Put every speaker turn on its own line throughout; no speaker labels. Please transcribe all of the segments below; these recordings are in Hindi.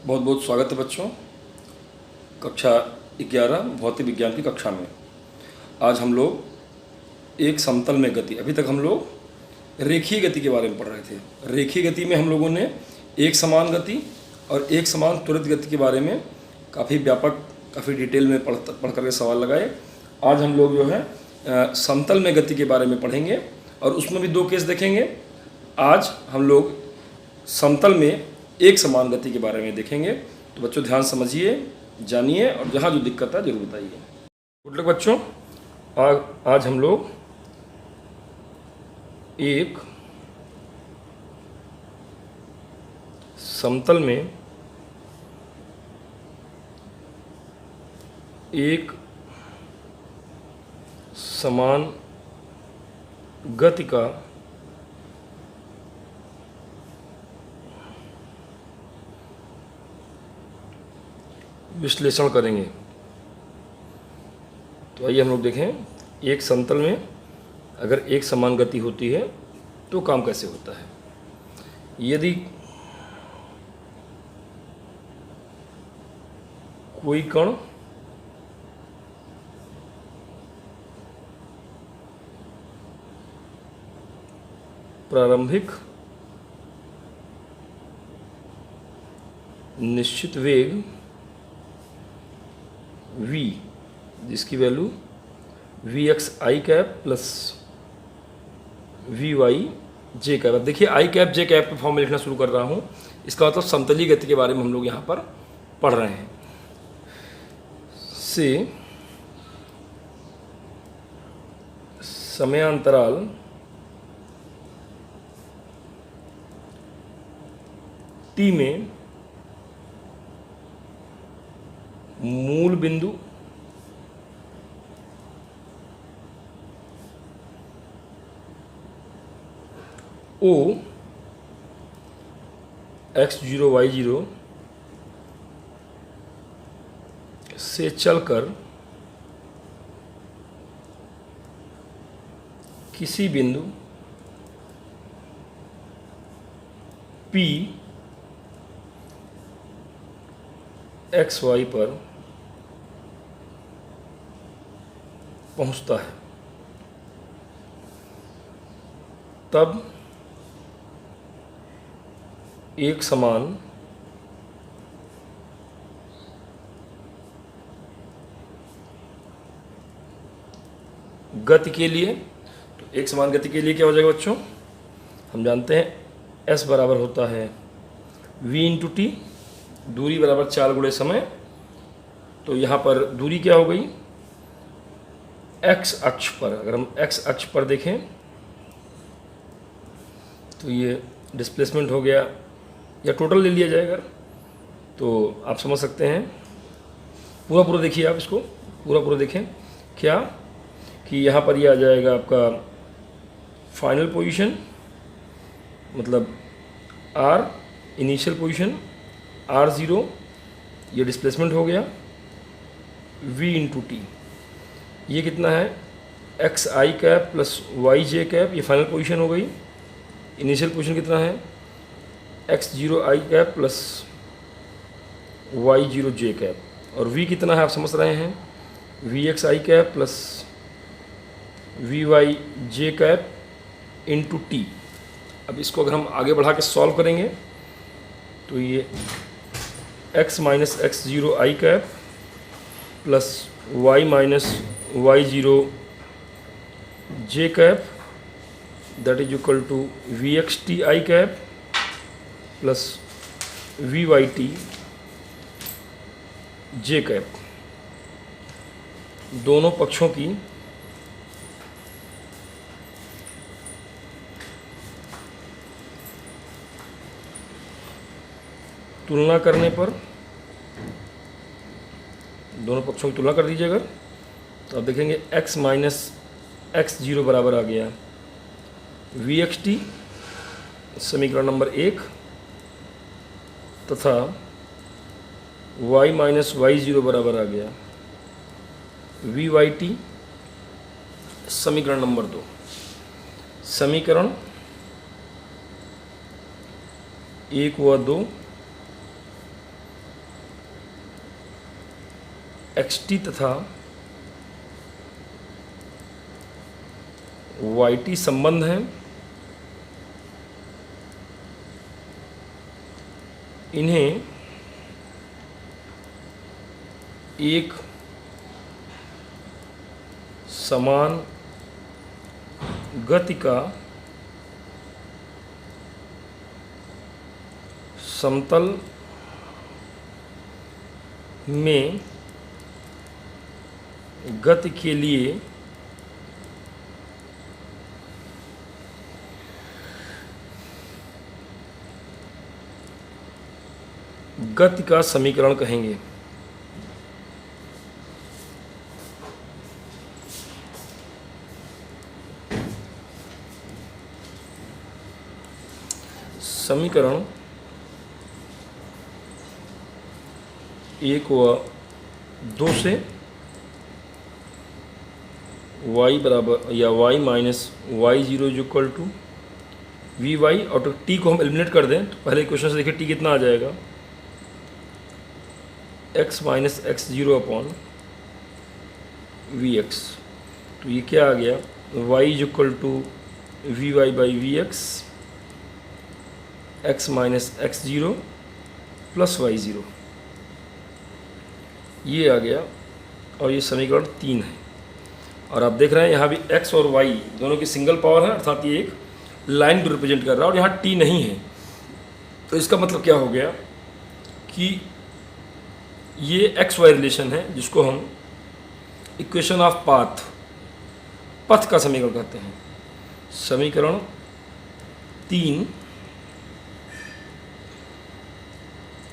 बहुत बहुत स्वागत है बच्चों। कक्षा 11 भौतिक विज्ञान की कक्षा में आज हम लोग एक समतल में गति, अभी तक हम लोग रेखीय गति के बारे में पढ़ रहे थे। रेखीय गति में हम लोगों ने एक समान गति और एक समान त्वरित गति के बारे में काफ़ी व्यापक, काफ़ी डिटेल में पढ़ करके सवाल लगाए। आज हम लोग जो है समतल में गति के बारे में पढ़ेंगे और उसमें भी दो केस देखेंगे। आज हम लोग समतल में एक समान गति के बारे में देखेंगे। तो बच्चों ध्यान समझिए, जानिए और जहाँ जो दिक्कत है जरूर बताइए। गुड लक बच्चों। आज हम लोग एक समतल में एक समान गति का विश्लेषण करेंगे। तो आइए हम लोग देखें, एक समतल में अगर एक समान गति होती है तो काम कैसे होता है। यदि कोई कण प्रारंभिक निश्चित वेग v, जिसकी value V X I cap plus V Y J cap. अब देखिए आई कैप जे कैप के फॉर्म में लिखना शुरू कर रहा हूँ। इसका मतलब समतलीय गति के बारे में हम लोग यहाँ पर पढ़ रहे हैं। से समयांतराल टी में मूल बिंदु O x0 y0 से चलकर किसी बिंदु P XY पर पहुंचता है, तब एक समान गति के लिए, तो एक समान गति के लिए क्या हो जाएगा बच्चों, हम जानते हैं S बराबर होता है V इंटू टी, दूरी बराबर चाल गुणे समय। तो यहाँ पर दूरी क्या हो गई, x अक्ष पर, अगर हम x अक्ष पर देखें तो ये डिस्प्लेसमेंट हो गया, या टोटल ले लिया जाएगा तो आप समझ सकते हैं। पूरा देखिए, आप इसको पूरा देखें क्या, कि यहाँ पर ये आ जाएगा आपका फाइनल पोजीशन, मतलब r इनिशियल पोजीशन r0, ये डिस्प्लेसमेंट हो गया v इंटू टी, ये कितना है X I cap plus Y J cap, ये फाइनल पोजीशन हो गई। इनिशियल पोजीशन कितना है x0 I cap plus y0 J cap, और v कितना है आप समझ रहे हैं, V X I cap plus V Y J cap into T. अब इसको अगर हम आगे बढ़ा के सॉल्व करेंगे तो ये x minus x0 I cap plus y minus y0 J cap that is equal to V X T I cap plus V Y T J cap, दोनों पक्षों की तुलना करने पर, दोनों पक्षों की तुलना कर दीजिएगा तो आप देखेंगे x माइनस x0 बराबर आ गया वी एक्स टी, समीकरण नंबर 1, तथा y माइनस y0 बराबर आ गया वी वाई टी, समीकरण नंबर 2। समीकरण 1 व 2 xt तथा yt संबंध हैं, इन्हें एक समान गति का समतल में गति के लिए गति का समीकरण कहेंगे। समीकरण 1 व 2 से y बराबर या y minus Y zero is equal to V Y, और तो t को हम एलिमिनेट कर दें तो पहले क्वेश्चन से देखिए t कितना आ जाएगा, x minus X zero upon V X. तो ये क्या आ गया, y is equal to V Y by V X, X minus X zero plus Y zero, ये आ गया। और ये समीकरण 3 है। और आप देख रहे हैं यहाँ भी x और y दोनों की सिंगल पावर है, अर्थात ये एक लाइन को रिप्रेजेंट कर रहा है और यहाँ t नहीं है। तो इसका मतलब क्या हो गया कि ये एक्स वाई रिलेशन है जिसको हम इक्वेशन ऑफ पाथ, पथ का समीकरण कहते हैं। समीकरण 3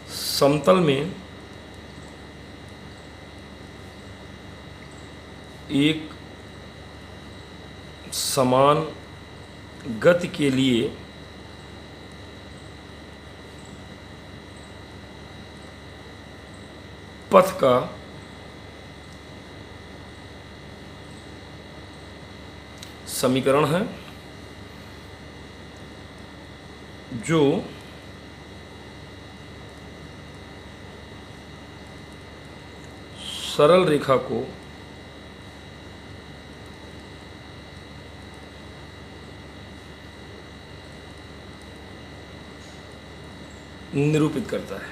समतल में एक समान गति के लिए पथ का समीकरण है जो सरल रेखा को निरूपित करता है।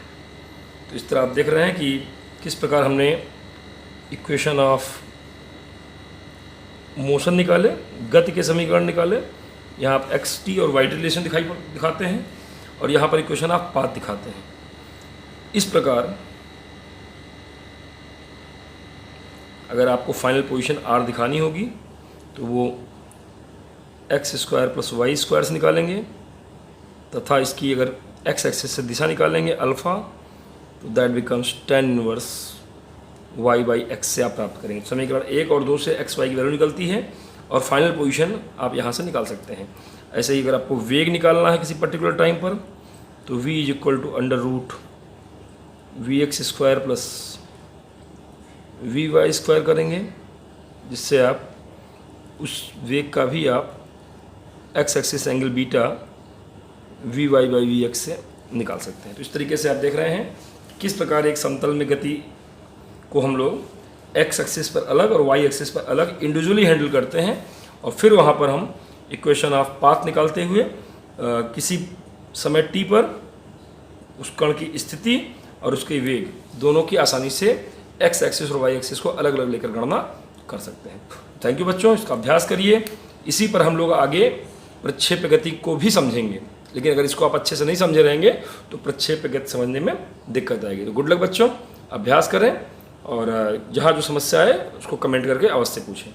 तो इस तरह आप देख रहे हैं कि किस प्रकार हमने इक्वेशन ऑफ मोशन निकाले, गति के समीकरण निकाले। यहाँ आप एक्स टी और वाई रिलेशन दिखाते हैं और यहाँ पर इक्वेशन ऑफ पाथ दिखाते हैं। इस प्रकार अगर आपको फाइनल पोजीशन आर दिखानी होगी तो वो X square plus Y square से निकालेंगे, तथा इसकी अगर एक्स एक्सिस से दिशा निकालेंगे अल्फ़ा, तो that becomes tan inverse y by x से आप प्राप्त करेंगे। समीकरण 1 और 2 से एक्स वाई की वैल्यू निकलती है और फाइनल पोजीशन आप यहाँ से निकाल सकते हैं। ऐसे ही अगर आपको वेग निकालना है किसी पर्टिकुलर टाइम पर तो v is equal to under root V X square plus V Y square करेंगे, जिससे आप उस वेग का भी आप X axis angle beta V Y by V X से निकाल सकते हैं। तो इस तरीके से आप देख रहे हैं किस प्रकार एक समतल में गति को हम लोग एक्स एक्सिस पर अलग और वाई एक्सिस पर अलग इंडिविजुअली हैंडल करते हैं, और फिर वहाँ पर हम इक्वेशन ऑफ पाथ निकालते हुए किसी समय टी पर उस कण की स्थिति और उसके वेग दोनों की आसानी से एक्स एक्सिस और वाई एक्सिस को अलग अलग लेकर गणना कर सकते हैं। थैंक यू बच्चों, इसका अभ्यास करिए। इसी पर हम लोग आगे प्रक्षेप्य गति को भी समझेंगे, लेकिन अगर इसको आप अच्छे से नहीं समझे रहेंगे तो प्रक्षेप्य गति समझने में दिक्कत आएगी। तो गुड लक बच्चों, अभ्यास करें और जहाँ जो समस्या है उसको कमेंट करके अवश्य पूछें।